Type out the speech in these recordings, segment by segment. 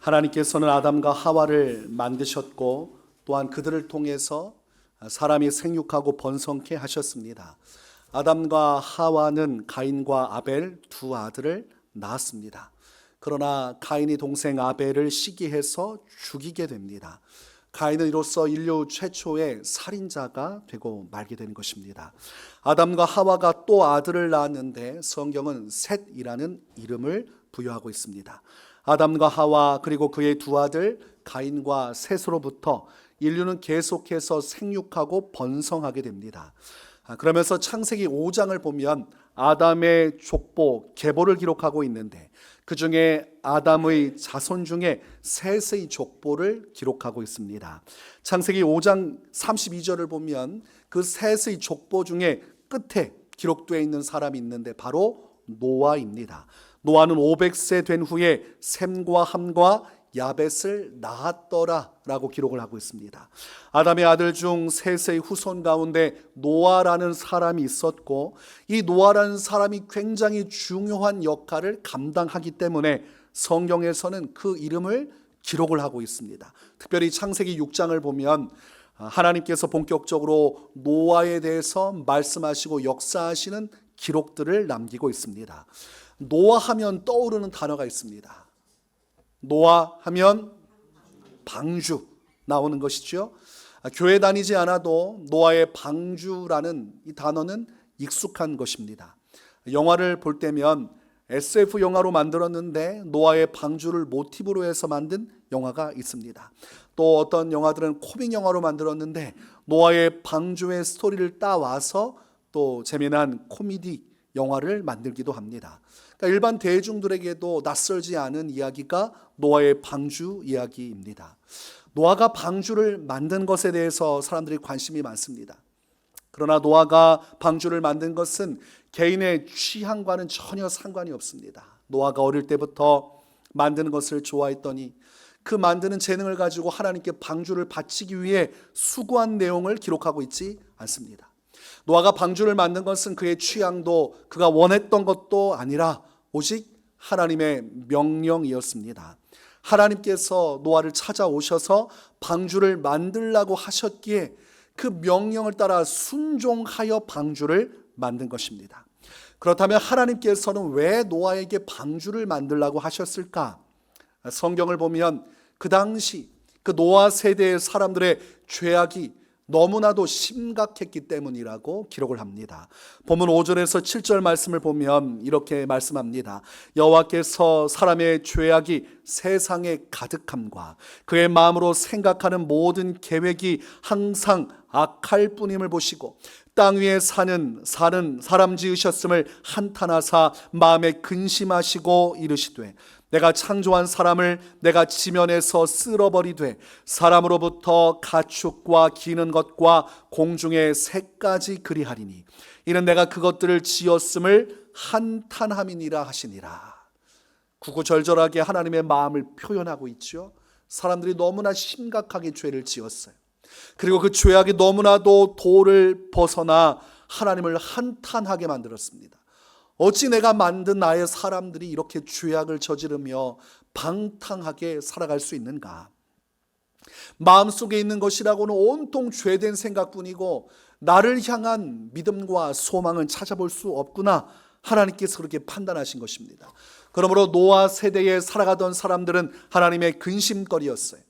하나님께서는 아담과 하와를 만드셨고 또한 그들을 통해서 사람이 생육하고 번성케 하셨습니다. 아담과 하와는 가인과 아벨 두 아들을 낳았습니다. 그러나 가인이 동생 아벨을 시기해서 죽이게 됩니다. 가인은 이로써 인류 최초의 살인자가 되고 말게 된 것입니다. 아담과 하와가 또 아들을 낳았는데 성경은 셋이라는 이름을 부여하고 있습니다. 아담과 하와 그리고 그의 두 아들 가인과 셋으로부터 인류는 계속해서 생육하고 번성하게 됩니다. 그러면서 창세기 5장을 보면 아담의 족보, 계보를 기록하고 있는데 그 중에 아담의 자손 중에 셋의 족보를 기록하고 있습니다. 창세기 5장 32절을 보면 그 셋의 족보 중에 끝에 기록되어 있는 사람이 있는데 바로 노아입니다. 노아는 500세 된 후에 셈과 함과 야벳을 낳았더라 라고 기록을 하고 있습니다. 아담의 아들 중 셋의 후손 가운데 노아라는 사람이 있었고 이 노아라는 사람이 굉장히 중요한 역할을 감당하기 때문에 성경에서는 그 이름을 기록을 하고 있습니다. 특별히 창세기 6장을 보면 하나님께서 본격적으로 노아에 대해서 말씀하시고 역사하시는 기록들을 남기고 있습니다. 노아 하면 떠오르는 단어가 있습니다. 노아 하면 방주 나오는 것이죠. 교회 다니지 않아도 노아의 방주라는 이 단어는 익숙한 것입니다. 영화를 볼 때면 SF 영화로 만들었는데 노아의 방주를 모티브로 해서 만든 영화가 있습니다. 또 어떤 영화들은 코믹 영화로 만들었는데 노아의 방주의 스토리를 따와서 또 재미난 코미디 영화를 만들기도 합니다. 그러니까 일반 대중들에게도 낯설지 않은 이야기가 노아의 방주 이야기입니다. 노아가 방주를 만든 것에 대해서 사람들이 관심이 많습니다. 그러나 노아가 방주를 만든 것은 개인의 취향과는 전혀 상관이 없습니다. 노아가 어릴 때부터 만드는 것을 좋아했더니 그 만드는 재능을 가지고 하나님께 방주를 바치기 위해 수고한 내용을 기록하고 있지 않습니다. 노아가 방주를 만든 것은 그의 취향도 그가 원했던 것도 아니라 오직 하나님의 명령이었습니다. 하나님께서 노아를 찾아오셔서 방주를 만들라고 하셨기에 그 명령을 따라 순종하여 방주를 만든 것입니다. 그렇다면 하나님께서는 왜 노아에게 방주를 만들라고 하셨을까? 성경을 보면 그 당시 그 노아 세대의 사람들의 죄악이 너무나도 심각했기 때문이라고 기록을 합니다. 본문 5절에서 7절 말씀을 보면 이렇게 말씀합니다. 여호와께서 사람의 죄악이 세상에 가득함과 그의 마음으로 생각하는 모든 계획이 항상 악할 뿐임을 보시고 땅 위에 사는 사람 지으셨음을 한탄하사 마음에 근심하시고 이르시되 내가 창조한 사람을 내가 지면에서 쓸어버리되 사람으로부터 가축과 기는 것과 공중의 새까지 그리하리니 이는 내가 그것들을 지었음을 한탄함이니라 하시니라. 구구절절하게 하나님의 마음을 표현하고 있죠. 사람들이 너무나 심각하게 죄를 지었어요. 그리고 그 죄악이 너무나도 도를 벗어나 하나님을 한탄하게 만들었습니다. 어찌 내가 만든 나의 사람들이 이렇게 죄악을 저지르며 방탕하게 살아갈 수 있는가? 마음속에 있는 것이라고는 온통 죄된 생각뿐이고 나를 향한 믿음과 소망은 찾아볼 수 없구나. 하나님께서 그렇게 판단하신 것입니다. 그러므로 노아 세대에 살아가던 사람들은 하나님의 근심거리였어요.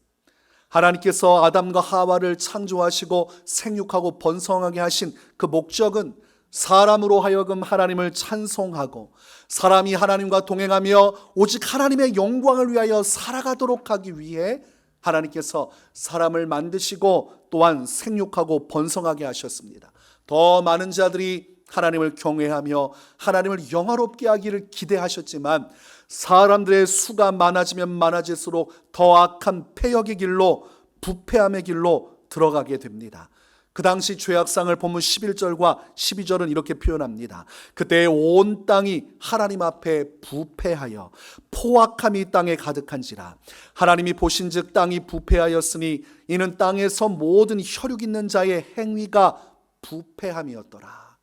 하나님께서 아담과 하와를 창조하시고 생육하고 번성하게 하신 그 목적은 사람으로 하여금 하나님을 찬송하고 사람이 하나님과 동행하며 오직 하나님의 영광을 위하여 살아가도록 하기 위해 하나님께서 사람을 만드시고 또한 생육하고 번성하게 하셨습니다. 더 많은 자들이 하나님을 경외하며 하나님을 영화롭게 하기를 기대하셨지만 사람들의 수가 많아지면 많아질수록 더 악한 패역의 길로 부패함의 길로 들어가게 됩니다. 그 당시 죄악상을 본문 11절과 12절은 이렇게 표현합니다. 그때 온 땅이 하나님 앞에 부패하여 포악함이 땅에 가득한지라. 하나님이 보신즉 땅이 부패하였으니 이는 땅에서 모든 혈육 있는 자의 행위가 부패함이었더라.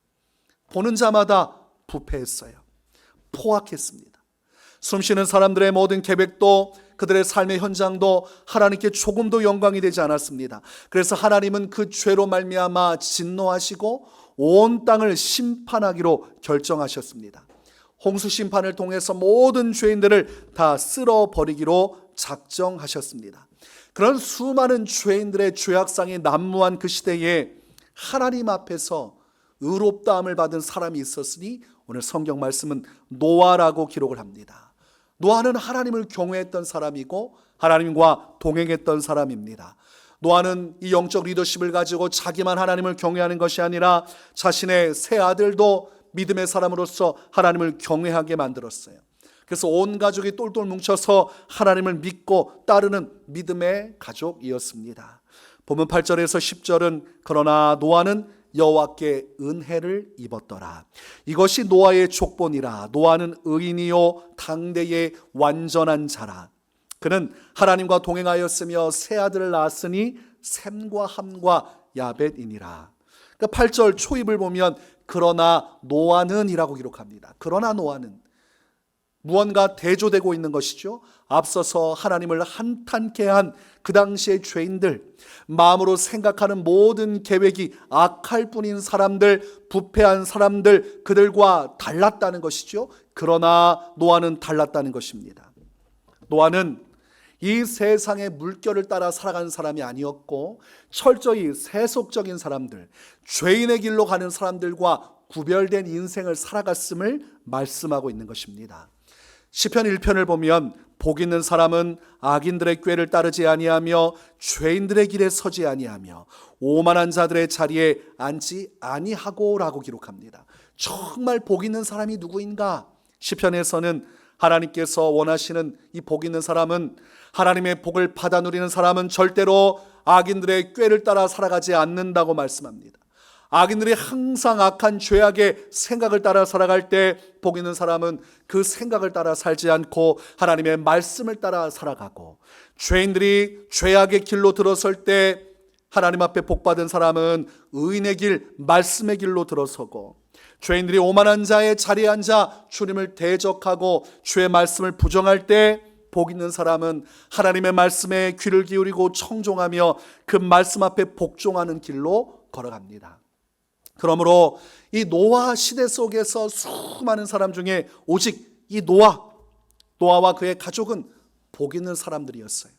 보는 자마다 부패했어요. 포악했습니다. 숨쉬는 사람들의 모든 계획도 그들의 삶의 현장도 하나님께 조금도 영광이 되지 않았습니다. 그래서 하나님은 그 죄로 말미암아 진노하시고 온 땅을 심판하기로 결정하셨습니다. 홍수 심판을 통해서 모든 죄인들을 다 쓸어버리기로 작정하셨습니다. 그런 수많은 죄인들의 죄악상이 난무한 그 시대에 하나님 앞에서 의롭다함을 받은 사람이 있었으니 오늘 성경 말씀은 노아라고 기록을 합니다. 노아는 하나님을 경외했던 사람이고 하나님과 동행했던 사람입니다. 노아는 이 영적 리더십을 가지고 자기만 하나님을 경외하는 것이 아니라 자신의 세 아들도 믿음의 사람으로서 하나님을 경외하게 만들었어요. 그래서 온 가족이 똘똘 뭉쳐서 하나님을 믿고 따르는 믿음의 가족이었습니다. 본문 8절에서 10절은 그러나 노아는 여호와께 은혜를 입었더라. 이것이 노아의 족본이라. 노아는 의인이요 당대의 완전한 자라. 그는 하나님과 동행하였으며 세 아들을 낳았으니 셈과 함과 야벳이니라. 그러니까 8절 초입을 보면 그러나 노아는 이라고 기록합니다. 그러나 노아는 무언가 대조되고 있는 것이죠. 앞서서 하나님을 한탄케 한 그 당시의 죄인들, 마음으로 생각하는 모든 계획이 악할 뿐인 사람들, 부패한 사람들, 그들과 달랐다는 것이죠. 그러나 노아는 달랐다는 것입니다. 노아는 이 세상의 물결을 따라 살아가는 사람이 아니었고 철저히 세속적인 사람들, 죄인의 길로 가는 사람들과 구별된 인생을 살아갔음을 말씀하고 있는 것입니다. 시편 1편을 보면 복 있는 사람은 악인들의 꾀를 따르지 아니하며 죄인들의 길에 서지 아니하며 오만한 자들의 자리에 앉지 아니하고라고 기록합니다. 정말 복 있는 사람이 누구인가? 시편에서는 하나님께서 원하시는 이 복 있는 사람은, 하나님의 복을 받아 누리는 사람은 절대로 악인들의 꾀를 따라 살아가지 않는다고 말씀합니다. 악인들이 항상 악한 죄악의 생각을 따라 살아갈 때 복 있는 사람은 그 생각을 따라 살지 않고 하나님의 말씀을 따라 살아가고, 죄인들이 죄악의 길로 들어설 때 하나님 앞에 복받은 사람은 의인의 길, 말씀의 길로 들어서고, 죄인들이 오만한 자의 자리에 앉아 주님을 대적하고 주의 말씀을 부정할 때 복 있는 사람은 하나님의 말씀에 귀를 기울이고 청종하며 그 말씀 앞에 복종하는 길로 걸어갑니다. 그러므로 이 노아 시대 속에서 수많은 사람 중에 오직 이 노아와 그의 가족은 복 있는 사람들이었어요.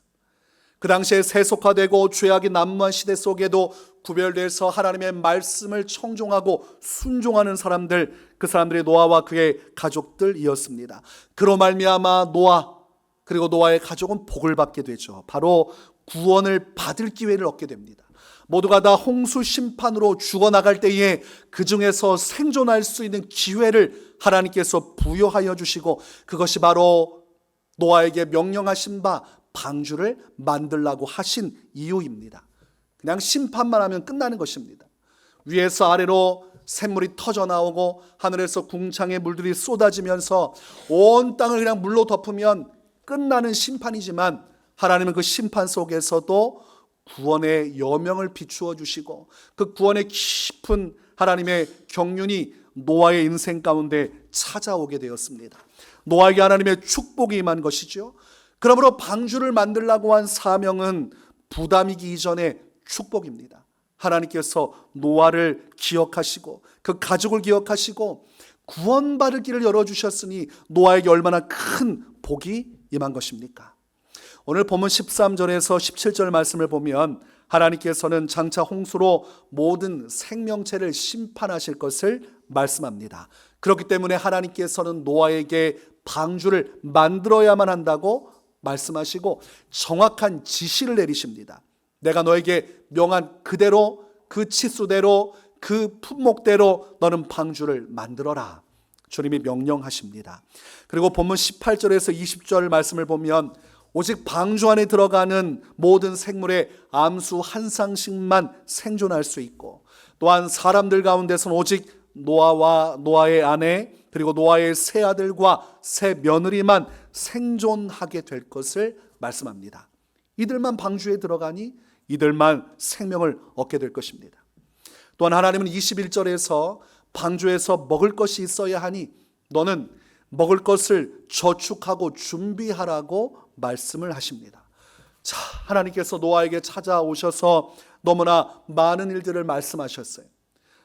그 당시에 세속화되고 죄악이 난무한 시대 속에도 구별돼서 하나님의 말씀을 청종하고 순종하는 사람들, 그 사람들이 노아와 그의 가족들이었습니다. 그로 말미암아 노아 그리고 노아의 가족은 복을 받게 되죠. 바로 구원을 받을 기회를 얻게 됩니다. 모두가 다 홍수 심판으로 죽어나갈 때에 그 중에서 생존할 수 있는 기회를 하나님께서 부여하여 주시고, 그것이 바로 노아에게 명령하신 바 방주를 만들라고 하신 이유입니다. 그냥 심판만 하면 끝나는 것입니다. 위에서 아래로 샘물이 터져 나오고 하늘에서 궁창의 물들이 쏟아지면서 온 땅을 그냥 물로 덮으면 끝나는 심판이지만, 하나님은 그 심판 속에서도 구원의 여명을 비추어 주시고 그 구원의 깊은 하나님의 경륜이 노아의 인생 가운데 찾아오게 되었습니다. 노아에게 하나님의 축복이 임한 것이죠. 그러므로 방주를 만들라고 한 사명은 부담이기 이전에 축복입니다. 하나님께서 노아를 기억하시고 그 가족을 기억하시고 구원받을 길을 열어주셨으니 노아에게 얼마나 큰 복이 임한 것입니까? 오늘 본문 13절에서 17절 말씀을 보면 하나님께서는 장차 홍수로 모든 생명체를 심판하실 것을 말씀합니다. 그렇기 때문에 하나님께서는 노아에게 방주를 만들어야만 한다고 말씀하시고 정확한 지시를 내리십니다. 내가 너에게 명한 그대로, 그 치수대로, 그 품목대로 너는 방주를 만들어라. 주님이 명령하십니다. 그리고 본문 18절에서 20절 말씀을 보면 오직 방주 안에 들어가는 모든 생물의 암수 한 쌍씩만 생존할 수 있고, 또한 사람들 가운데서는 오직 노아와 노아의 아내 그리고 노아의 세 아들과 세 며느리만 생존하게 될 것을 말씀합니다. 이들만 방주에 들어가니 이들만 생명을 얻게 될 것입니다. 또한 하나님은 21절에서 방주에서 먹을 것이 있어야 하니 너는 먹을 것을 저축하고 준비하라고 말씀을 하십니다. 자, 하나님께서 노아에게 찾아오셔서 너무나 많은 일들을 말씀하셨어요.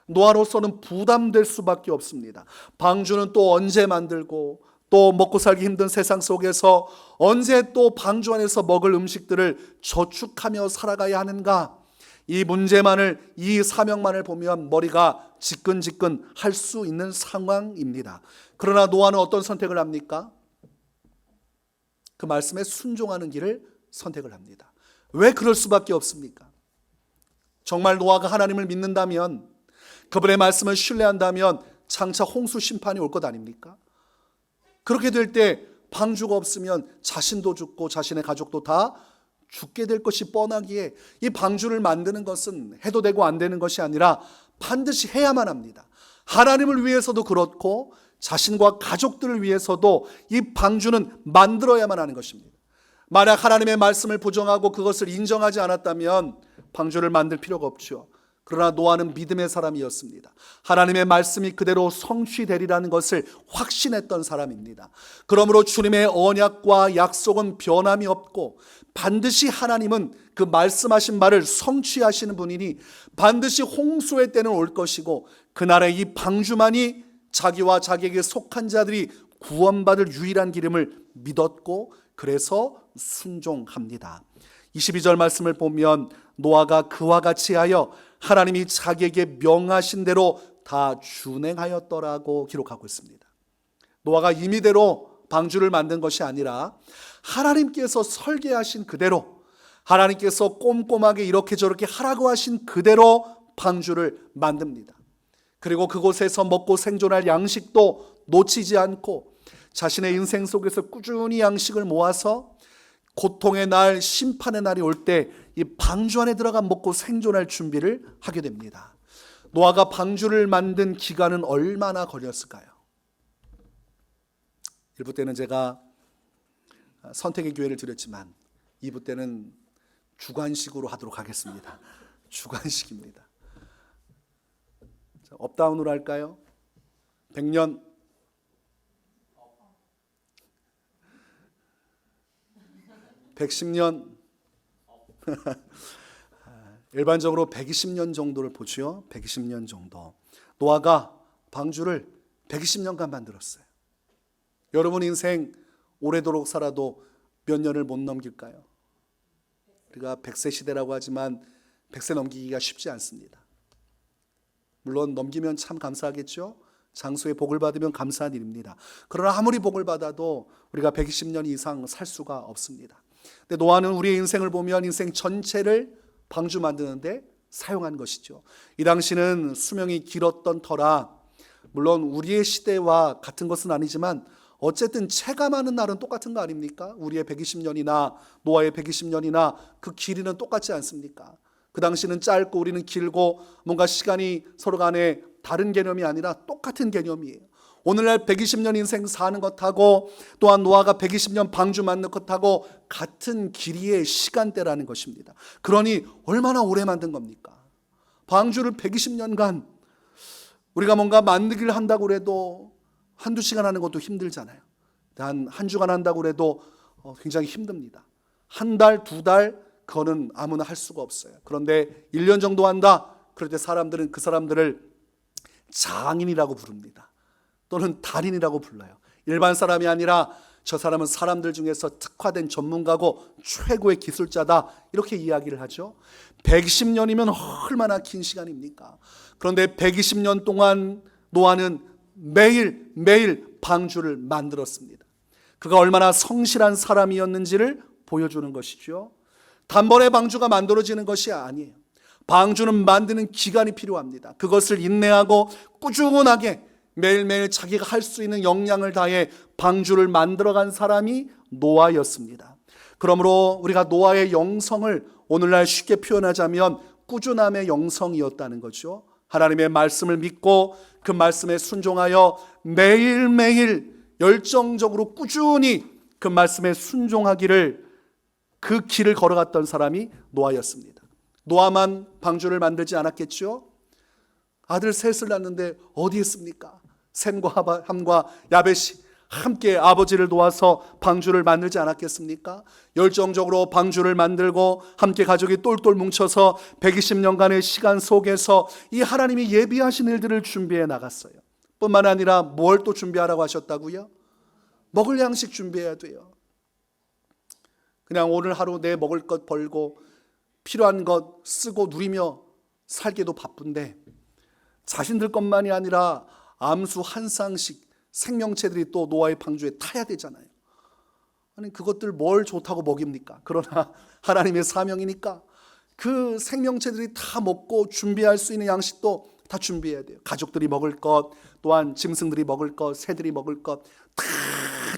노아로서는 부담될 수밖에 없습니다. 방주는 또 언제 만들고, 또 먹고 살기 힘든 세상 속에서 언제 또 방주 안에서 먹을 음식들을 저축하며 살아가야 하는가? 이 문제만을, 이 사명만을 보면 머리가 지끈지끈 할 수 있는 상황입니다. 그러나 노아는 어떤 선택을 합니까? 그 말씀에 순종하는 길을 선택을 합니다. 왜 그럴 수밖에 없습니까? 정말 노아가 하나님을 믿는다면, 그분의 말씀을 신뢰한다면 장차 홍수 심판이 올 것 아닙니까? 그렇게 될 때 방주가 없으면 자신도 죽고 자신의 가족도 다 죽게 될 것이 뻔하기에 이 방주를 만드는 것은 해도 되고 안 되는 것이 아니라 반드시 해야만 합니다. 하나님을 위해서도 그렇고 자신과 가족들을 위해서도 이 방주는 만들어야만 하는 것입니다. 만약 하나님의 말씀을 부정하고 그것을 인정하지 않았다면 방주를 만들 필요가 없죠. 그러나 노아는 믿음의 사람이었습니다. 하나님의 말씀이 그대로 성취되리라는 것을 확신했던 사람입니다. 그러므로 주님의 언약과 약속은 변함이 없고 반드시 하나님은 그 말씀하신 말을 성취하시는 분이니 반드시 홍수의 때는 올 것이고 그날에 이 방주만이 자기와 자기에게 속한 자들이 구원받을 유일한 길임을 믿었고 그래서 순종합니다. 22절 말씀을 보면 노아가 그와 같이 하여 하나님이 자기에게 명하신 대로 다 준행하였더라고 기록하고 있습니다. 노아가 임의대로 방주를 만든 것이 아니라 하나님께서 설계하신 그대로, 하나님께서 꼼꼼하게 이렇게 저렇게 하라고 하신 그대로 방주를 만듭니다. 그리고 그곳에서 먹고 생존할 양식도 놓치지 않고 자신의 인생 속에서 꾸준히 양식을 모아서 고통의 날, 심판의 날이 올 때 이 방주 안에 들어가 먹고 생존할 준비를 하게 됩니다. 노아가 방주를 만든 기간은 얼마나 걸렸을까요? 1부 때는 제가 선택의 기회를 드렸지만 2부 때는 주관식으로 하도록 하겠습니다. 주관식입니다. 업다운으로 할까요? 100년, 110년, 일반적으로 120년 정도를 보죠. 120년 정도. 노아가 방주를 120년간 만들었어요. 여러분 인생 오래도록 살아도 몇 년을 못 넘길까요? 우리가 100세 시대라고 하지만 100세 넘기기가 쉽지 않습니다. 물론 넘기면 참 감사하겠죠. 장수의 복을 받으면 감사한 일입니다. 그러나 아무리 복을 받아도 우리가 120년 이상 살 수가 없습니다. 근데 노아는 우리의 인생을 보면 인생 전체를 방주 만드는데 사용한 것이죠. 이 당시는 수명이 길었던 터라 물론 우리의 시대와 같은 것은 아니지만 어쨌든 체감하는 날은 똑같은 거 아닙니까? 우리의 120년이나 노아의 120년이나 그 길이는 똑같지 않습니까? 그 당시는 짧고 우리는 길고 뭔가 시간이 서로 간에 다른 개념이 아니라 똑같은 개념이에요. 오늘날 120년 인생 사는 것하고 또한 노아가 120년 방주 만든 것하고 같은 길이의 시간대라는 것입니다. 그러니 얼마나 오래 만든 겁니까? 방주를 120년간 우리가 뭔가 만들기를 한다고 해도 한두 시간 하는 것도 힘들잖아요. 한 주간 한다고 해도 굉장히 힘듭니다. 한 달, 두 달 그거는 아무나 할 수가 없어요. 그런데 1년 정도 한다. 그럴 때 사람들은 그 사람들을 장인이라고 부릅니다. 또는 달인이라고 불러요. 일반 사람이 아니라 저 사람은 사람들 중에서 특화된 전문가고 최고의 기술자다 이렇게 이야기를 하죠. 120년이면 얼마나 긴 시간입니까? 그런데 120년 동안 노아는 매일 방주를 만들었습니다. 그가 얼마나 성실한 사람이었는지를 보여주는 것이죠. 단번에 방주가 만들어지는 것이 아니에요. 방주는 만드는 기간이 필요합니다. 그것을 인내하고 꾸준하게 매일매일 자기가 할 수 있는 역량을 다해 방주를 만들어간 사람이 노아였습니다. 그러므로 우리가 노아의 영성을 오늘날 쉽게 표현하자면 꾸준함의 영성이었다는 거죠. 하나님의 말씀을 믿고 그 말씀에 순종하여 매일매일 열정적으로 꾸준히 그 말씀에 순종하기를 그 길을 걸어갔던 사람이 노아였습니다. 노아만 방주를 만들지 않았겠죠? 아들 셋을 낳는데 어디 있습니까? 셈과 함과 야벳이 함께 아버지를 도와서 방주를 만들지 않았겠습니까? 열정적으로 방주를 만들고 함께 가족이 똘똘 뭉쳐서 120년간의 시간 속에서 이 하나님이 예비하신 일들을 준비해 나갔어요. 뿐만 아니라 뭘 또 준비하라고 하셨다고요? 먹을 양식 준비해야 돼요. 그냥 오늘 하루 내 먹을 것 벌고 필요한 것 쓰고 누리며 살기도 바쁜데 자신들 것만이 아니라 암수 한 쌍씩 생명체들이 또 노아의 방주에 타야 되잖아요. 아니 그것들 뭘 좋다고 먹입니까? 그러나 하나님의 사명이니까 그 생명체들이 다 먹고 준비할 수 있는 양식도 다 준비해야 돼요. 가족들이 먹을 것, 또한 짐승들이 먹을 것, 새들이 먹을 것 다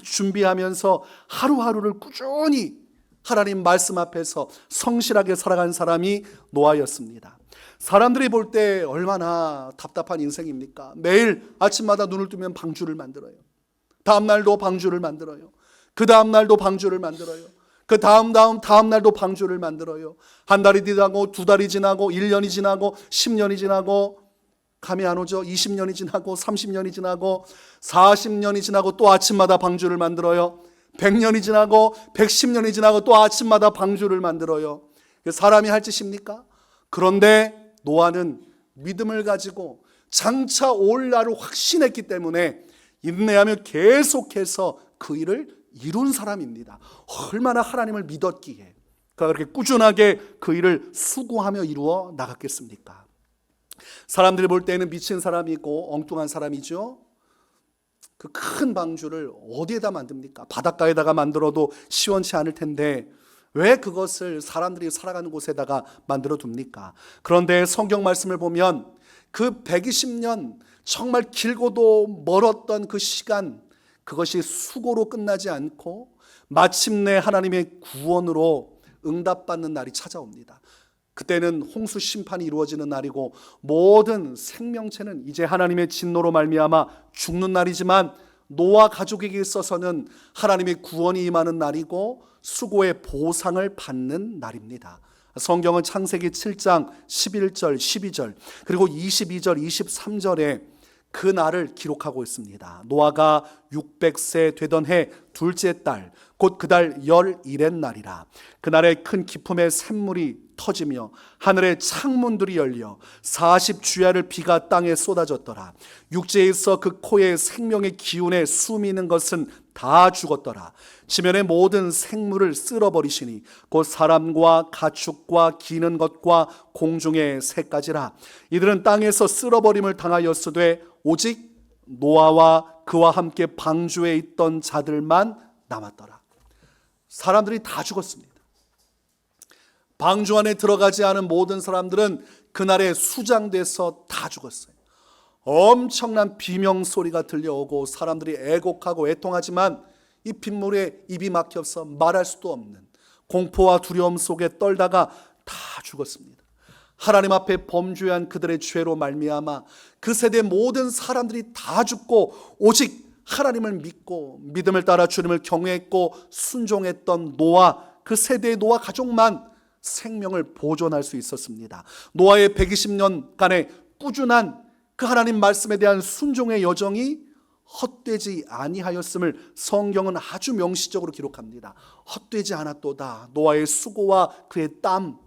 준비하면서 하루하루를 꾸준히 하나님 말씀 앞에서 성실하게 살아간 사람이 노아였습니다. 사람들이 볼 때 얼마나 답답한 인생입니까? 매일 아침마다 눈을 뜨면 방주를 만들어요. 다음 날도 방주를 만들어요. 그 다음 날도 방주를 만들어요. 그 다음 날도 방주를 만들어요. 한 달이 지나고 두 달이 지나고 1년이 지나고 10년이 지나고 감이 안 오죠? 20년이 지나고 30년이 지나고 40년이 지나고 또 아침마다 방주를 만들어요. 100년이 지나고 110년이 지나고 또 아침마다 방주를 만들어요. 사람이 할 짓입니까? 그런데 노아는 믿음을 가지고 장차 올 날을 확신했기 때문에 인내하며 계속해서 그 일을 이룬 사람입니다. 얼마나 하나님을 믿었기에 그가 그렇게 꾸준하게 그 일을 수고하며 이루어 나갔겠습니까? 사람들이 볼 때는 미친 사람이고 엉뚱한 사람이죠. 그 큰 방주를 어디에다 만듭니까? 바닷가에다가 만들어도 시원치 않을 텐데 왜 그것을 사람들이 살아가는 곳에다가 만들어 둡니까? 그런데 성경 말씀을 보면 그 120년 정말 길고도 멀었던 그 시간, 그것이 수고로 끝나지 않고 마침내 하나님의 구원으로 응답받는 날이 찾아옵니다. 그때는 홍수 심판이 이루어지는 날이고 모든 생명체는 이제 하나님의 진노로 말미암아 죽는 날이지만 노아 가족에게 있어서는 하나님의 구원이 임하는 날이고 수고의 보상을 받는 날입니다. 성경은 창세기 7장 11절 12절 그리고 22절 23절에 그 날을 기록하고 있습니다. 노아가 600세 되던 해 둘째 달 곧 그 달 11의 날이라. 그날에 큰 기품의 샘물이 터지며 하늘의 창문들이 열려 40주야를 비가 땅에 쏟아졌더라. 육지에 있어 그 코에 생명의 기운에 숨이는 것은 다 죽었더라. 지면의 모든 생물을 쓸어버리시니 곧 사람과 가축과 기는 것과 공중의 새까지라. 이들은 땅에서 쓸어버림을 당하였으되 오직 노아와 그와 함께 방주에 있던 자들만 남았더라. 사람들이 다 죽었습니다. 방주 안에 들어가지 않은 모든 사람들은 그날에 수장돼서 다 죽었어요. 엄청난 비명소리가 들려오고 사람들이 애곡하고 애통하지만 이 빗물에 입이 막혀서 말할 수도 없는 공포와 두려움 속에 떨다가 다 죽었습니다. 하나님 앞에 범죄한 그들의 죄로 말미암아 그 세대 모든 사람들이 다 죽고 오직 하나님을 믿고 믿음을 따라 주님을 경외했고 순종했던 노아, 그 세대의 노아 가족만 생명을 보존할 수 있었습니다. 노아의 120년간의 꾸준한 그 하나님 말씀에 대한 순종의 여정이 헛되지 아니하였음을 성경은 아주 명시적으로 기록합니다. 헛되지 않았도다. 노아의 수고와 그의 땀,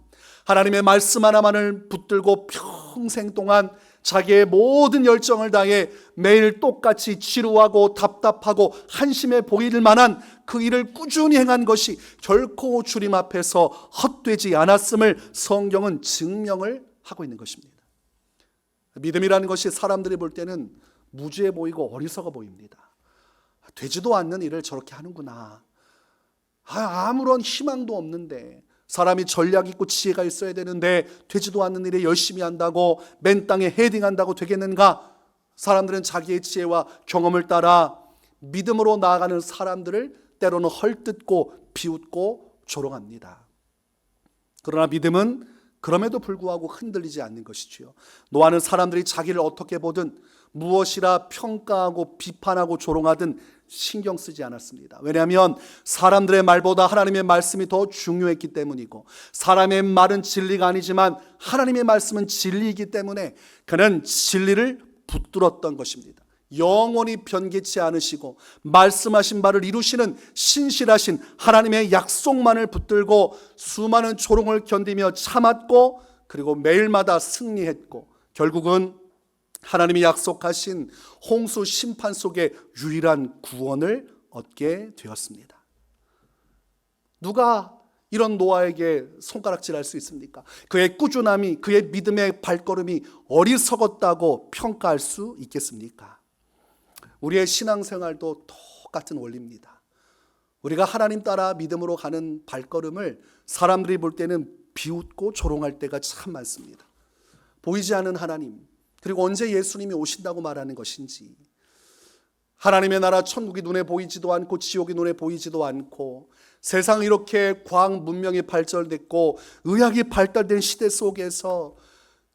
하나님의 말씀 하나만을 붙들고 평생 동안 자기의 모든 열정을 다해 매일 똑같이 지루하고 답답하고 한심해 보일 만한 그 일을 꾸준히 행한 것이 결코 주님 앞에서 헛되지 않았음을 성경은 증명을 하고 있는 것입니다. 믿음이라는 것이 사람들이 볼 때는 무지해 보이고 어리석어 보입니다. 되지도 않는 일을 저렇게 하는구나. 아무런 희망도 없는데, 사람이 전략 있고 지혜가 있어야 되는데 되지도 않는 일에 열심히 한다고 맨 땅에 헤딩한다고 되겠는가? 사람들은 자기의 지혜와 경험을 따라 믿음으로 나아가는 사람들을 때로는 헐뜯고 비웃고 조롱합니다. 그러나 믿음은 그럼에도 불구하고 흔들리지 않는 것이지요. 노아는 사람들이 자기를 어떻게 보든 무엇이라 평가하고 비판하고 조롱하든 신경 쓰지 않았습니다. 왜냐하면 사람들의 말보다 하나님의 말씀이 더 중요했기 때문이고, 사람의 말은 진리가 아니지만 하나님의 말씀은 진리이기 때문에 그는 진리를 붙들었던 것입니다. 영원히 변개치 않으시고 말씀하신 바를 이루시는 신실하신 하나님의 약속만을 붙들고 수많은 조롱을 견디며 참았고, 그리고 매일마다 승리했고, 결국은 하나님이 약속하신 홍수 심판 속에 유일한 구원을 얻게 되었습니다. 누가 이런 노아에게 손가락질할 수 있습니까? 그의 꾸준함이, 그의 믿음의 발걸음이 어리석었다고 평가할 수 있겠습니까? 우리의 신앙생활도 똑같은 원리입니다. 우리가 하나님 따라 믿음으로 가는 발걸음을 사람들이 볼 때는 비웃고 조롱할 때가 참 많습니다. 보이지 않는 하나님, 그리고 언제 예수님이 오신다고 말하는 것인지, 하나님의 나라 천국이 눈에 보이지도 않고 지옥이 눈에 보이지도 않고, 세상이 이렇게 과학 문명이 발전됐고 의학이 발달된 시대 속에서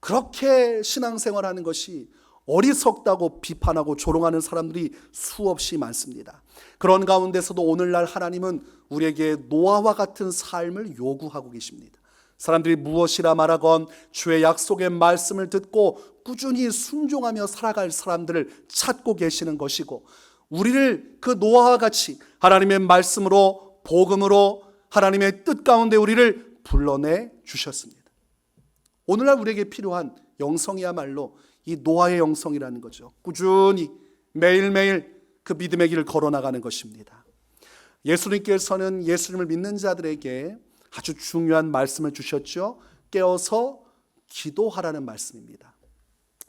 그렇게 신앙생활하는 것이 어리석다고 비판하고 조롱하는 사람들이 수없이 많습니다. 그런 가운데서도 오늘날 하나님은 우리에게 노아와 같은 삶을 요구하고 계십니다. 사람들이 무엇이라 말하건 주의 약속의 말씀을 듣고 꾸준히 순종하며 살아갈 사람들을 찾고 계시는 것이고, 우리를 그 노아와 같이 하나님의 말씀으로, 복음으로 하나님의 뜻 가운데 우리를 불러내 주셨습니다. 오늘날 우리에게 필요한 영성이야말로 이 노아의 영성이라는 거죠. 꾸준히 매일매일 그 믿음의 길을 걸어나가는 것입니다. 예수님께서는 예수님을 믿는 자들에게 아주 중요한 말씀을 주셨죠. 깨어서 기도하라는 말씀입니다.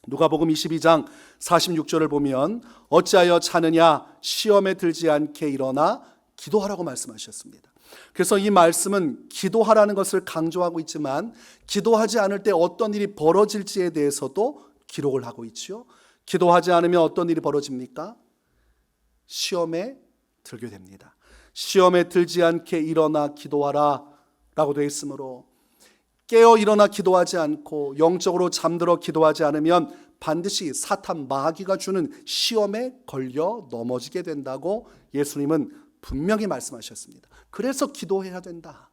누가복음 22장 46절을 보면 어찌하여 자느냐, 시험에 들지 않게 일어나 기도하라고 말씀하셨습니다. 그래서 이 말씀은 기도하라는 것을 강조하고 있지만, 기도하지 않을 때 어떤 일이 벌어질지에 대해서도 기록을 하고 있죠. 기도하지 않으면 어떤 일이 벌어집니까? 시험에 들게 됩니다. 시험에 들지 않게 일어나 기도하라 라고 되어 있으므로, 깨어 일어나 기도하지 않고 영적으로 잠들어 기도하지 않으면 반드시 사탄 마귀가 주는 시험에 걸려 넘어지게 된다고 예수님은 분명히 말씀하셨습니다. 그래서 기도해야 된다.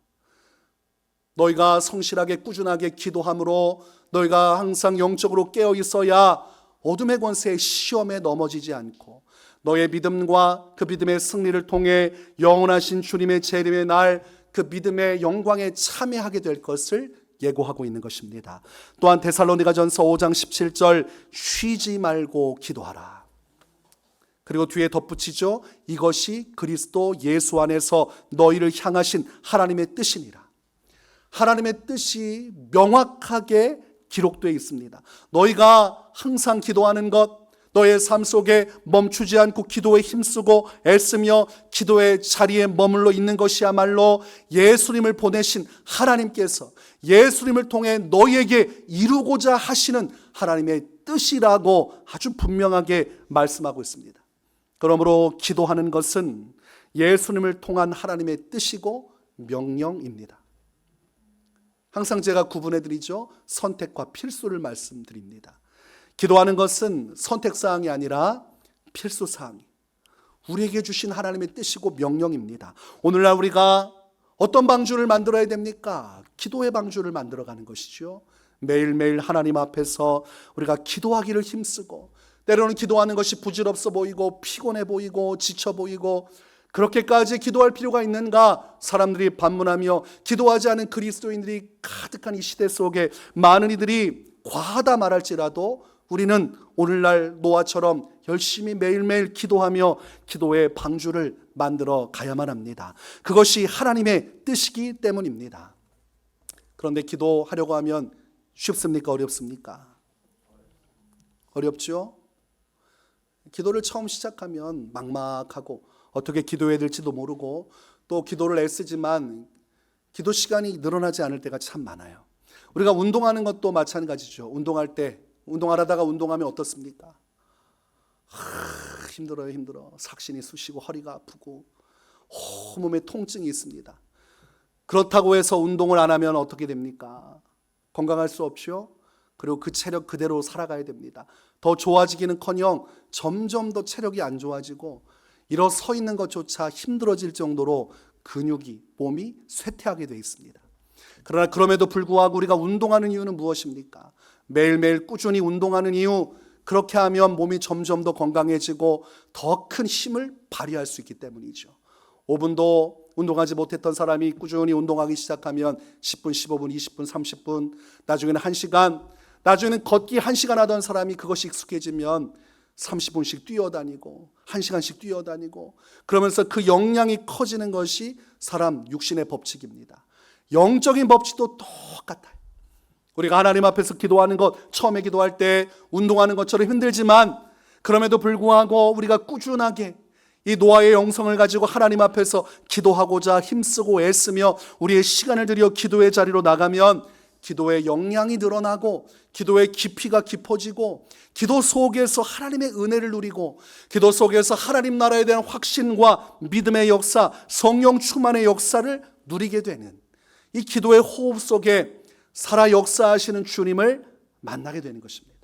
너희가 성실하게 꾸준하게 기도함으로 너희가 항상 영적으로 깨어 있어야 어둠의 권세의 시험에 넘어지지 않고 너의 믿음과 그 믿음의 승리를 통해 영원하신 주님의 재림의 날 그 믿음의 영광에 참여하게 될 것을 예고하고 있는 것입니다. 또한 데살로니가전서 5장 17절 쉬지 말고 기도하라. 그리고 뒤에 덧붙이죠. 이것이 그리스도 예수 안에서 너희를 향하신 하나님의 뜻이니라. 하나님의 뜻이 명확하게 기록되어 있습니다. 너희가 항상 기도하는 것, 너의 삶 속에 멈추지 않고 기도에 힘쓰고 애쓰며 기도의 자리에 머물러 있는 것이야말로 예수님을 보내신 하나님께서 예수님을 통해 너희에게 이루고자 하시는 하나님의 뜻이라고 아주 분명하게 말씀하고 있습니다. 그러므로 기도하는 것은 예수님을 통한 하나님의 뜻이고 명령입니다. 항상 제가 구분해 드리죠. 선택과 필수를 말씀드립니다. 기도하는 것은 선택사항이 아니라 필수사항이 우리에게 주신 하나님의 뜻이고 명령입니다. 오늘날 우리가 어떤 방주를 만들어야 됩니까? 기도의 방주를 만들어가는 것이죠. 매일매일 하나님 앞에서 우리가 기도하기를 힘쓰고, 때로는 기도하는 것이 부질없어 보이고 피곤해 보이고 지쳐 보이고, 그렇게까지 기도할 필요가 있는가? 사람들이 반문하며 기도하지 않은 그리스도인들이 가득한 이 시대 속에 많은 이들이 과하다 말할지라도 우리는 오늘날 노아처럼 열심히 매일매일 기도하며 기도의 방주를 만들어 가야만 합니다. 그것이 하나님의 뜻이기 때문입니다. 그런데 기도하려고 하면 쉽습니까? 어렵습니까? 어렵죠? 기도를 처음 시작하면 막막하고 어떻게 기도해야 될지도 모르고, 또 기도를 애쓰지만 기도 시간이 늘어나지 않을 때가 참 많아요. 우리가 운동하는 것도 마찬가지죠. 운동하다가 운동하면 어떻습니까? 힘들어요. 삭신이 쑤시고 허리가 아프고 온몸에 통증이 있습니다. 그렇다고 해서 운동을 안 하면 어떻게 됩니까? 건강할 수 없죠. 그리고 그 체력 그대로 살아가야 됩니다. 더 좋아지기는커녕 점점 더 체력이 안 좋아지고 일어서 있는 것조차 힘들어질 정도로 근육이, 몸이 쇠퇴하게 되어 있습니다. 그러나 그럼에도 불구하고 우리가 운동하는 이유는 무엇입니까? 매일매일 꾸준히 운동하는 이유, 그렇게 하면 몸이 점점 더 건강해지고 더 큰 힘을 발휘할 수 있기 때문이죠. 5분도 운동하지 못했던 사람이 꾸준히 운동하기 시작하면 10분, 15분, 20분, 30분, 나중에는 1시간, 나중에는 걷기 1시간 하던 사람이 그것이 익숙해지면 30분씩 뛰어다니고 1시간씩 뛰어다니고 그러면서 그 역량이 커지는 것이 사람 육신의 법칙입니다. 영적인 법칙도 똑같아요. 우리가 하나님 앞에서 기도하는 것, 처음에 기도할 때 운동하는 것처럼 힘들지만 그럼에도 불구하고 우리가 꾸준하게 이 노아의 영성을 가지고 하나님 앞에서 기도하고자 힘쓰고 애쓰며 우리의 시간을 들여 기도의 자리로 나가면 기도의 역량이 늘어나고 기도의 깊이가 깊어지고 기도 속에서 하나님의 은혜를 누리고 기도 속에서 하나님 나라에 대한 확신과 믿음의 역사, 성령 충만의 역사를 누리게 되는 이 기도의 호흡 속에 살아 역사하시는 주님을 만나게 되는 것입니다.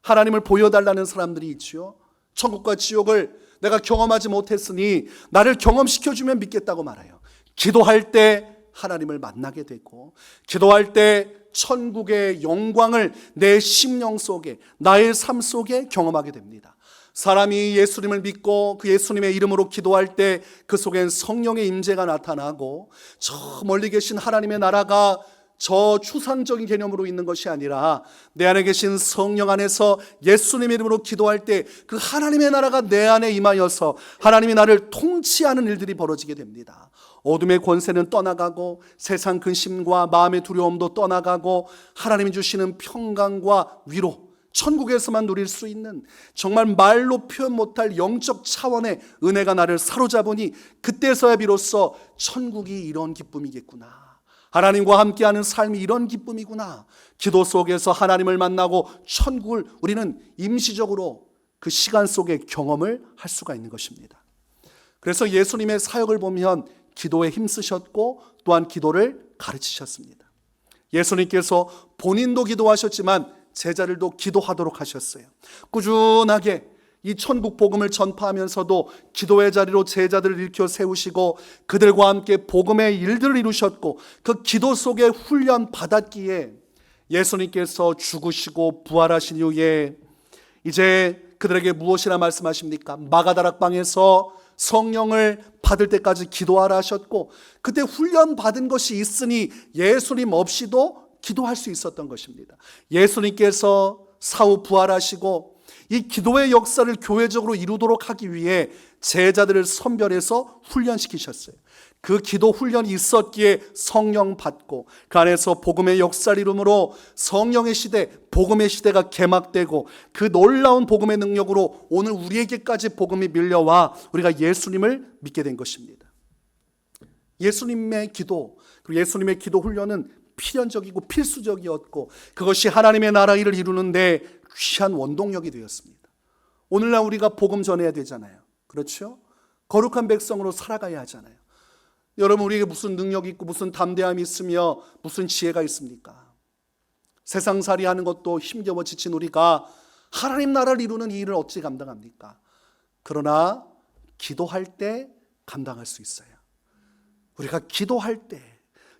하나님을 보여달라는 사람들이 있지요. 천국과 지옥을 내가 경험하지 못했으니 나를 경험시켜주면 믿겠다고 말해요. 기도할 때 하나님을 만나게 되고 기도할 때 천국의 영광을 내 심령 속에 나의 삶 속에 경험하게 됩니다. 사람이 예수님을 믿고 그 예수님의 이름으로 기도할 때 그 속엔 성령의 임재가 나타나고 저 멀리 계신 하나님의 나라가 저 추상적인 개념으로 있는 것이 아니라 내 안에 계신 성령 안에서 예수님의 이름으로 기도할 때 그 하나님의 나라가 내 안에 임하여서 하나님이 나를 통치하는 일들이 벌어지게 됩니다. 어둠의 권세는 떠나가고 세상 근심과 마음의 두려움도 떠나가고 하나님이 주시는 평강과 위로, 천국에서만 누릴 수 있는 정말 말로 표현 못할 영적 차원의 은혜가 나를 사로잡으니 그때서야 비로소 천국이 이런 기쁨이겠구나, 하나님과 함께하는 삶이 이런 기쁨이구나, 기도 속에서 하나님을 만나고 천국을 우리는 임시적으로 그 시간 속에 경험을 할 수가 있는 것입니다. 그래서 예수님의 사역을 보면 기도에 힘쓰셨고 또한 기도를 가르치셨습니다. 예수님께서 본인도 기도하셨지만 제자들도 기도하도록 하셨어요. 꾸준하게 이 천국 복음을 전파하면서도 기도의 자리로 제자들을 일으켜 세우시고 그들과 함께 복음의 일들을 이루셨고 그 기도 속에 훈련 받았기에 예수님께서 죽으시고 부활하신 이후에 이제 그들에게 무엇이라 말씀하십니까? 마가다락방에서 성령을 받을 때까지 기도하라 하셨고 그때 훈련 받은 것이 있으니 예수님 없이도 기도할 수 있었던 것입니다. 예수님께서 사후 부활하시고 이 기도의 역사를 교회적으로 이루도록 하기 위해 제자들을 선별해서 훈련시키셨어요. 그 기도 훈련이 있었기에 성령 받고 그 안에서 복음의 역사를 이루므로 성령의 시대, 복음의 시대가 개막되고 그 놀라운 복음의 능력으로 오늘 우리에게까지 복음이 밀려와 우리가 예수님을 믿게 된 것입니다. 예수님의 기도, 그리고 예수님의 기도 훈련은 필연적이고 필수적이었고 그것이 하나님의 나라 일을 이루는데 귀한 원동력이 되었습니다. 오늘날 우리가 복음 전해야 되잖아요. 그렇죠? 거룩한 백성으로 살아가야 하잖아요. 여러분, 우리에게 무슨 능력이 있고 무슨 담대함이 있으며 무슨 지혜가 있습니까? 세상살이 하는 것도 힘겨워 지친 우리가 하나님 나라를 이루는 이 일을 어찌 감당합니까? 그러나 기도할 때 감당할 수 있어요. 우리가 기도할 때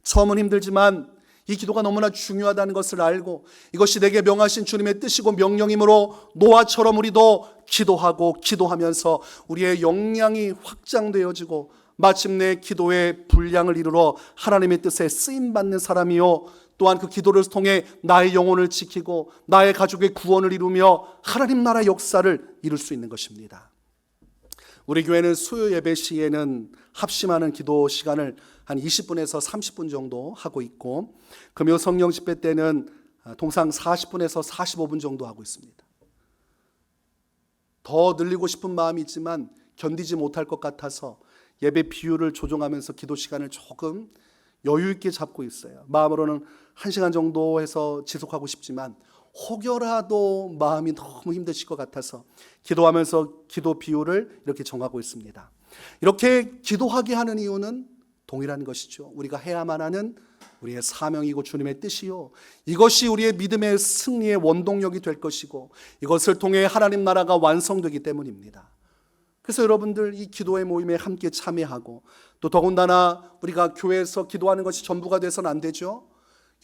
처음은 힘들지만 이 기도가 너무나 중요하다는 것을 알고 이것이 내게 명하신 주님의 뜻이고 명령이므로 노아처럼 우리도 기도하고 기도하면서 우리의 역량이 확장되어지고 마침내 기도의 분량을 이루러 하나님의 뜻에 쓰임받는 사람이요 또한 그 기도를 통해 나의 영혼을 지키고 나의 가족의 구원을 이루며 하나님 나라 역사를 이룰 수 있는 것입니다. 우리 교회는 수요 예배 시에는 합심하는 기도 시간을 한 20분에서 30분 정도 하고 있고 금요 성령 집회 때는 통상 40분에서 45분 정도 하고 있습니다. 더 늘리고 싶은 마음이 있지만 견디지 못할 것 같아서 예배 비율을 조정하면서 기도 시간을 조금 여유 있게 잡고 있어요. 마음으로는 1시간 정도 해서 지속하고 싶지만 혹여라도 마음이 너무 힘드실 것 같아서 기도하면서 기도 비율을 이렇게 정하고 있습니다. 이렇게 기도하게 하는 이유는 동일한 것이죠. 우리가 해야만 하는 우리의 사명이고 주님의 뜻이요, 이것이 우리의 믿음의 승리의 원동력이 될 것이고 이것을 통해 하나님 나라가 완성되기 때문입니다. 그래서 여러분들 이 기도의 모임에 함께 참여하고 또 더군다나 우리가 교회에서 기도하는 것이 전부가 돼서는 안 되죠.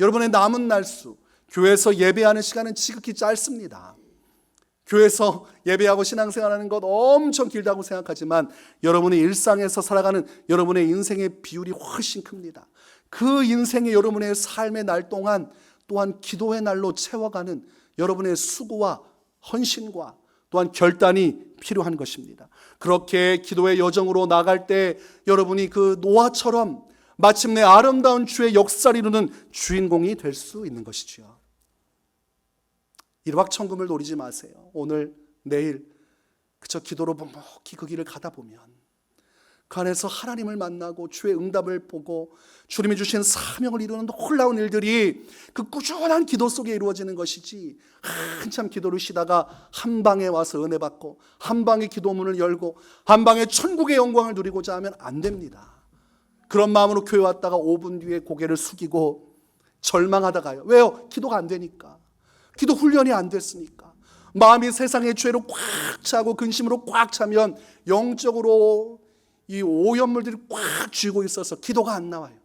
여러분의 남은 날수, 교회에서 예배하는 시간은 지극히 짧습니다. 교회에서 예배하고 신앙생활하는 것 엄청 길다고 생각하지만 여러분의 일상에서 살아가는 여러분의 인생의 비율이 훨씬 큽니다. 그 인생의 여러분의 삶의 날 동안 또한 기도의 날로 채워가는 여러분의 수고와 헌신과 또한 결단이 필요한 것입니다. 그렇게 기도의 여정으로 나갈 때 여러분이 그 노아처럼 마침내 아름다운 주의 역사를 이루는 주인공이 될 수 있는 것이지요. 일확천금을 노리지 마세요. 오늘 내일 그저 기도로 묵묵히 그 길을 가다 보면 그 안에서 하나님을 만나고 주의 응답을 보고 주님이 주신 사명을 이루는 놀라운 일들이 그 꾸준한 기도 속에 이루어지는 것이지, 한참 기도를 쉬다가 한 방에 와서 은혜 받고 한 방에 기도문을 열고 한 방에 천국의 영광을 누리고자 하면 안 됩니다. 그런 마음으로 교회 왔다가 5분 뒤에 고개를 숙이고 절망하다가요. 왜요? 기도가 안 되니까. 기도 훈련이 안 됐으니까. 마음이 세상의 죄로 꽉 차고 근심으로 꽉 차면 영적으로 이 오염물들이 꽉 쥐고 있어서 기도가 안 나와요.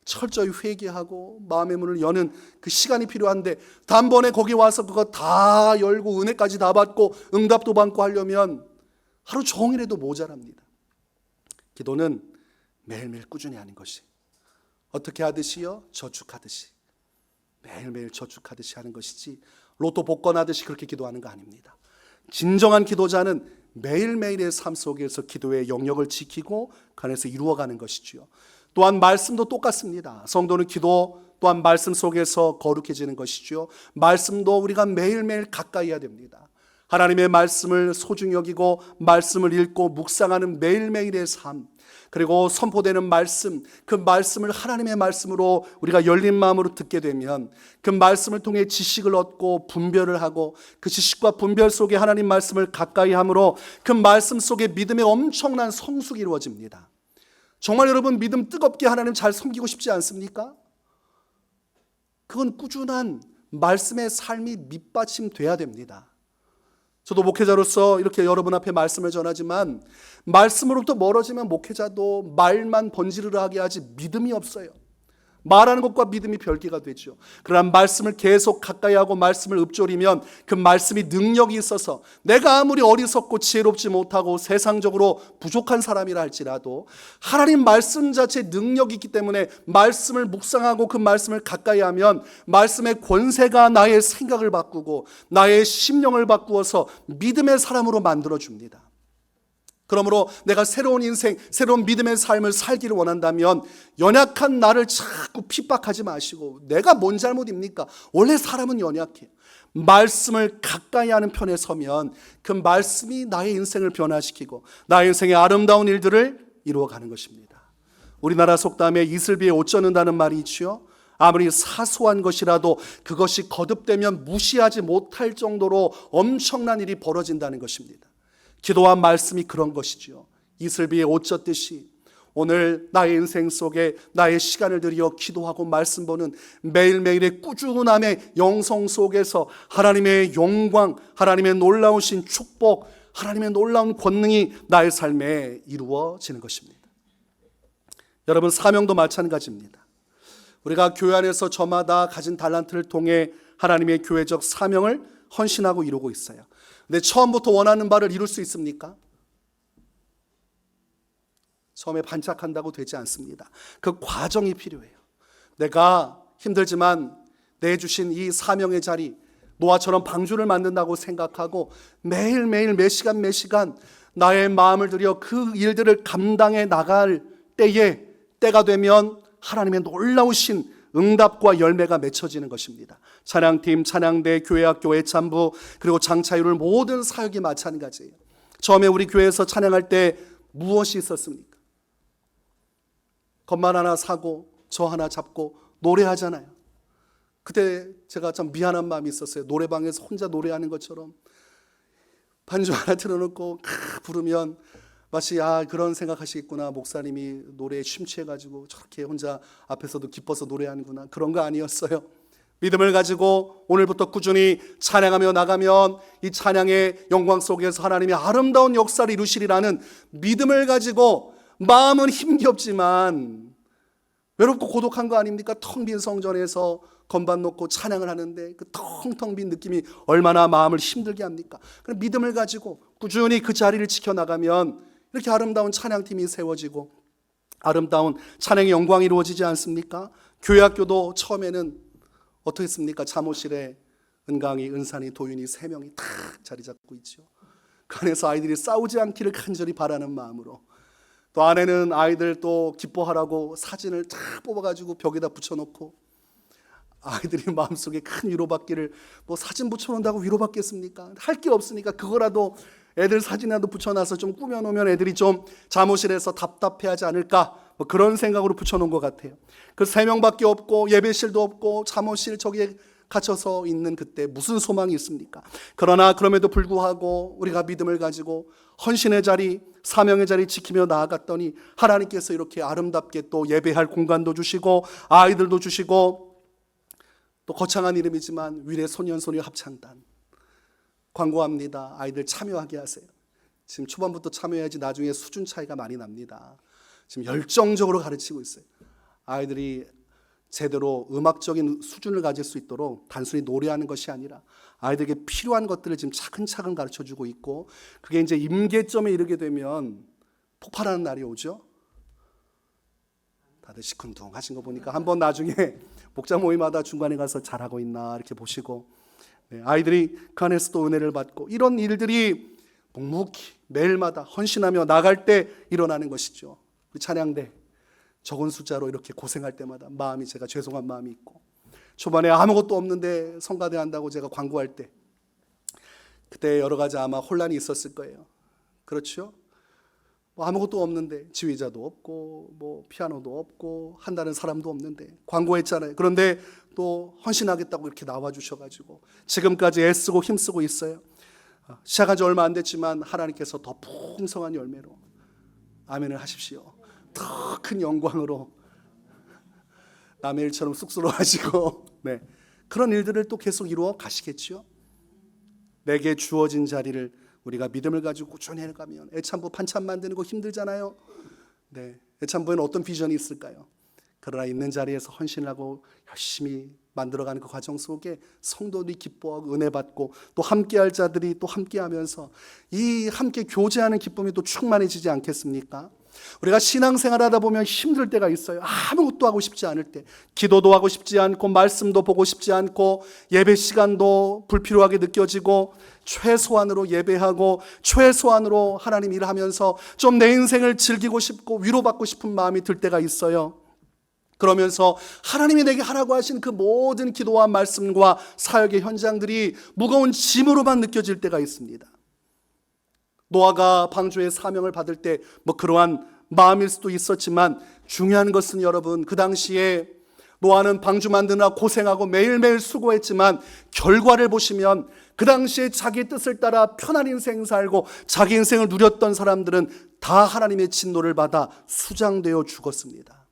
철저히 회개하고 마음의 문을 여는 그 시간이 필요한데, 단번에 거기 와서 그거 다 열고 은혜까지 다 받고 응답도 받고 하려면 하루 종일에도 모자랍니다. 기도는 매일매일 꾸준히 하는 것이, 어떻게 하듯이요? 저축하듯이, 매일매일 저축하듯이 하는 것이지 로또 복권하듯이 그렇게 기도하는 거 아닙니다. 진정한 기도자는 매일매일의 삶 속에서 기도의 영역을 지키고 그 안에서 이루어가는 것이지요. 또한 말씀도 똑같습니다. 성도는 기도 또한 말씀 속에서 거룩해지는 것이지요. 말씀도 우리가 매일매일 가까이 해야 됩니다. 하나님의 말씀을 소중히 여기고 말씀을 읽고 묵상하는 매일매일의 삶, 그리고 선포되는 말씀, 그 말씀을 하나님의 말씀으로 우리가 열린 마음으로 듣게 되면 그 말씀을 통해 지식을 얻고 분별을 하고 그 지식과 분별 속에 하나님 말씀을 가까이 함으로 그 말씀 속에 믿음의 엄청난 성숙이 이루어집니다. 정말 여러분 믿음 뜨겁게 하나님 잘 섬기고 싶지 않습니까? 그건 꾸준한 말씀의 삶이 밑받침돼야 됩니다. 저도 목회자로서 이렇게 여러분 앞에 말씀을 전하지만 말씀으로부터 멀어지면 목회자도 말만 번지르르하게 하지 믿음이 없어요. 말하는 것과 믿음이 별개가 되죠. 그러나 말씀을 계속 가까이 하고 말씀을 읊조리면 그 말씀이 능력이 있어서 내가 아무리 어리석고 지혜롭지 못하고 세상적으로 부족한 사람이라 할지라도 하나님 말씀 자체에 능력이 있기 때문에 말씀을 묵상하고 그 말씀을 가까이 하면 말씀의 권세가 나의 생각을 바꾸고 나의 심령을 바꾸어서 믿음의 사람으로 만들어줍니다. 그러므로 내가 새로운 인생, 새로운 믿음의 삶을 살기를 원한다면 연약한 나를 자꾸 핍박하지 마시고, 내가 뭔 잘못입니까? 원래 사람은 연약해요. 말씀을 가까이 하는 편에 서면 그 말씀이 나의 인생을 변화시키고 나의 인생의 아름다운 일들을 이루어가는 것입니다. 우리나라 속담에 이슬비에 옷 젖는다는 말이 있지요. 아무리 사소한 것이라도 그것이 거듭되면 무시하지 못할 정도로 엄청난 일이 벌어진다는 것입니다. 기도와 말씀이 그런 것이지요. 이슬비에 옷 젖듯이 오늘 나의 인생 속에 나의 시간을 들여 기도하고 말씀 보는 매일매일의 꾸준함의 영성 속에서 하나님의 영광, 하나님의 놀라우신 축복, 하나님의 놀라운 권능이 나의 삶에 이루어지는 것입니다. 여러분, 사명도 마찬가지입니다. 우리가 교회 안에서 저마다 가진 달란트를 통해 하나님의 교회적 사명을 헌신하고 이루고 있어요. 근데 처음부터 원하는 바를 이룰 수 있습니까? 처음에 반짝한다고 되지 않습니다. 그 과정이 필요해요. 내가 힘들지만 내 주신 이 사명의 자리, 노아처럼 방주를 만든다고 생각하고 매일매일 몇 시간 나의 마음을 들여 그 일들을 감당해 나갈 때가 되면 하나님의 놀라우신 응답과 열매가 맺혀지는 것입니다. 찬양팀, 찬양대, 교회학교, 애찬부, 그리고 장차율을 모든 사역이 마찬가지예요. 처음에 우리 교회에서 찬양할 때 무엇이 있었습니까? 건반 하나 사고 저 하나 잡고 노래하잖아요. 그때 제가 참 미안한 마음이 있었어요. 노래방에서 혼자 노래하는 것처럼 반주 하나 틀어놓고 부르면 마치 그런 생각하시겠구나, 목사님이 노래에 심취해가지고 저렇게 혼자 앞에서도 기뻐서 노래하는구나, 그런 거 아니었어요. 믿음을 가지고 오늘부터 꾸준히 찬양하며 나가면 이 찬양의 영광 속에서 하나님이 아름다운 역사를 이루시리라는 믿음을 가지고 마음은 힘겹지만 외롭고 고독한 거 아닙니까? 텅 빈 성전에서 건반 놓고 찬양을 하는데 그 텅텅 빈 느낌이 얼마나 마음을 힘들게 합니까? 그럼 믿음을 가지고 꾸준히 그 자리를 지켜나가면 이렇게 아름다운 찬양팀이 세워지고 아름다운 찬양의 영광이 이루어지지 않습니까? 교회학교도 처음에는 어떻겠습니까? 잠옷실에 은강이, 은산이, 도윤이 3명이 탁 자리 잡고 있죠. 그 안에서 아이들이 싸우지 않기를 간절히 바라는 마음으로, 또 안에는 아이들 또 기뻐하라고 사진을 탁 뽑아가지고 벽에다 붙여놓고, 아이들이 마음속에 큰 위로받기를, 뭐 사진 붙여놓는다고 위로받겠습니까? 할 게 없으니까 그거라도 애들 사진이라도 붙여놔서 좀 꾸며놓으면 애들이 좀 잠옷실에서 답답해하지 않을까, 뭐 그런 생각으로 붙여놓은 것 같아요. 그 3명밖에 없고 예배실도 없고 잠옷실 저기에 갇혀서 있는 그때 무슨 소망이 있습니까? 그러나 그럼에도 불구하고 우리가 믿음을 가지고 헌신의 자리, 사명의 자리 지키며 나아갔더니 하나님께서 이렇게 아름답게 또 예배할 공간도 주시고 아이들도 주시고, 또 거창한 이름이지만 위례 소년소녀 합창단 광고합니다. 아이들 참여하게 하세요. 지금 초반부터 참여해야지 나중에 수준 차이가 많이 납니다. 지금 열정적으로 가르치고 있어요. 아이들이 제대로 음악적인 수준을 가질 수 있도록 단순히 노래하는 것이 아니라 아이들에게 필요한 것들을 지금 차근차근 가르쳐주고 있고, 그게 이제 임계점에 이르게 되면 폭발하는 날이 오죠. 다들 시큰둥하신 거 보니까 한번 나중에 목자 모임마다 중간에 가서 잘하고 있나 이렇게 보시고, 아이들이 그 안에서 또 은혜를 받고, 이런 일들이 묵묵히 매일마다 헌신하며 나갈 때 일어나는 것이죠. 우리 찬양대 적은 숫자로 이렇게 고생할 때마다 마음이, 제가 죄송한 마음이 있고, 초반에 아무것도 없는데 성가대 한다고 제가 광고할 때 그때 여러 가지 아마 혼란이 있었을 거예요. 그렇죠? 뭐 아무것도 없는데, 지휘자도 없고 뭐 피아노도 없고 한다는 사람도 없는데 광고했잖아요. 그런데 또 헌신하겠다고 이렇게 나와주셔가지고 지금까지 애쓰고 힘쓰고 있어요. 시작한 지 얼마 안 됐지만 하나님께서 더 풍성한 열매로 아멘을 하십시오. 더 큰 영광으로 남의 일처럼 쑥스러워하시고, 그런 일들을 또 계속 이루어 가시겠죠. 내게 주어진 자리를 우리가 믿음을 가지고 꾸준히 해가면, 애참부 반찬 만드는 거 힘들잖아요. 애참부에는 어떤 비전이 있을까요? 그러나 있는 자리에서 헌신을 하고 열심히 만들어가는 그 과정 속에 성도들이 기뻐하고 은혜 받고, 또 함께할 자들이 또 함께하면서 이 함께 교제하는 기쁨이 또 충만해지지 않겠습니까? 우리가 신앙생활 하다 보면 힘들 때가 있어요. 아무것도 하고 싶지 않을 때, 기도도 하고 싶지 않고 말씀도 보고 싶지 않고 예배 시간도 불필요하게 느껴지고, 최소한으로 예배하고 최소한으로 하나님 일하면서 좀 내 인생을 즐기고 싶고 위로받고 싶은 마음이 들 때가 있어요. 그러면서 하나님이 내게 하라고 하신 그 모든 기도와 말씀과 사역의 현장들이 무거운 짐으로만 느껴질 때가 있습니다. 노아가 방주의 사명을 받을 때 뭐 그러한 마음일 수도 있었지만, 중요한 것은 여러분, 그 당시에 노아는 방주 만드느라 고생하고 매일매일 수고했지만 결과를 보시면 그 당시에 자기 뜻을 따라 편한 인생 살고 자기 인생을 누렸던 사람들은 다 하나님의 진노를 받아 수장되어 죽었습니다.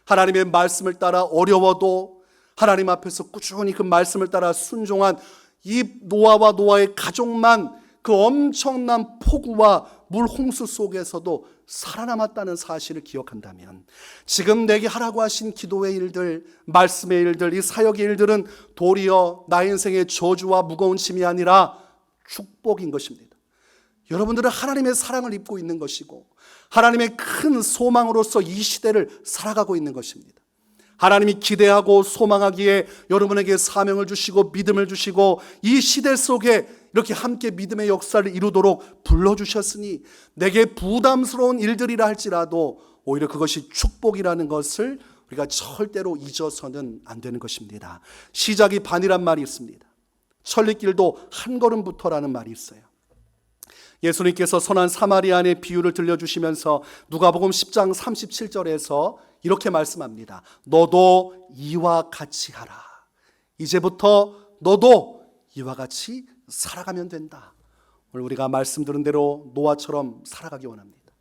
하나님의 말씀을 따라 어려워도 하나님 앞에서 꾸준히 그 말씀을 따라 순종한 이 노아와 노아의 가족만 그 엄청난 폭우와 물 홍수 속에서도 살아남았다는 사실을 기억한다면, 지금 내게 하라고 하신 기도의 일들, 말씀의 일들, 이 사역의 일들은 도리어 나의 인생의 저주와 무거운 짐이 아니라 축복인 것입니다. 여러분들은 하나님의 사랑을 입고 있는 것이고 하나님의 큰 소망으로서 이 시대를 살아가고 있는 것입니다. 하나님이 기대하고 소망하기에 여러분에게 사명을 주시고 믿음을 주시고 이 시대 속에 이렇게 함께 믿음의 역사를 이루도록 불러주셨으니, 내게 부담스러운 일들이라 할지라도 오히려 그것이 축복이라는 것을 우리가 절대로 잊어서는 안 되는 것입니다. 시작이 반이란 말이 있습니다. 천리길도 한 걸음부터라는 말이 있어요. 예수님께서 선한 사마리아인의 비유를 들려주시면서 누가복음 10장 37절에서 이렇게 말씀합니다. 너도 이와 같이 하라. 이제부터 너도 이와 같이 살아가면 된다. 오늘 우리가 말씀 들은 대로 노아처럼 살아가기 원합니다.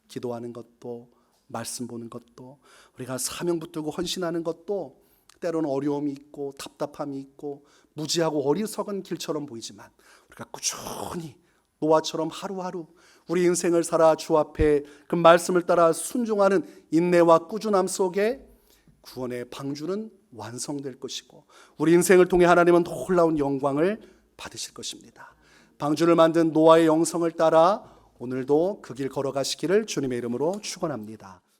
기도하는 것도, 말씀 보는 것도, 우리가 사명 붙들고 헌신하는 것도 때로는 어려움이 있고 답답함이 있고 무지하고 어리석은 길처럼 보이지만, 우리가 꾸준히 노아처럼 하루하루 우리 인생을 살아 주 앞에 그 말씀을 따라 순종하는 인내와 꾸준함 속에 구원의 방주는 완성될 것이고 우리 인생을 통해 하나님은 놀라운 영광을 받으실 것입니다. 방주를 만든 노아의 영성을 따라 오늘도 그 길 걸어가시기를 주님의 이름으로 축원합니다.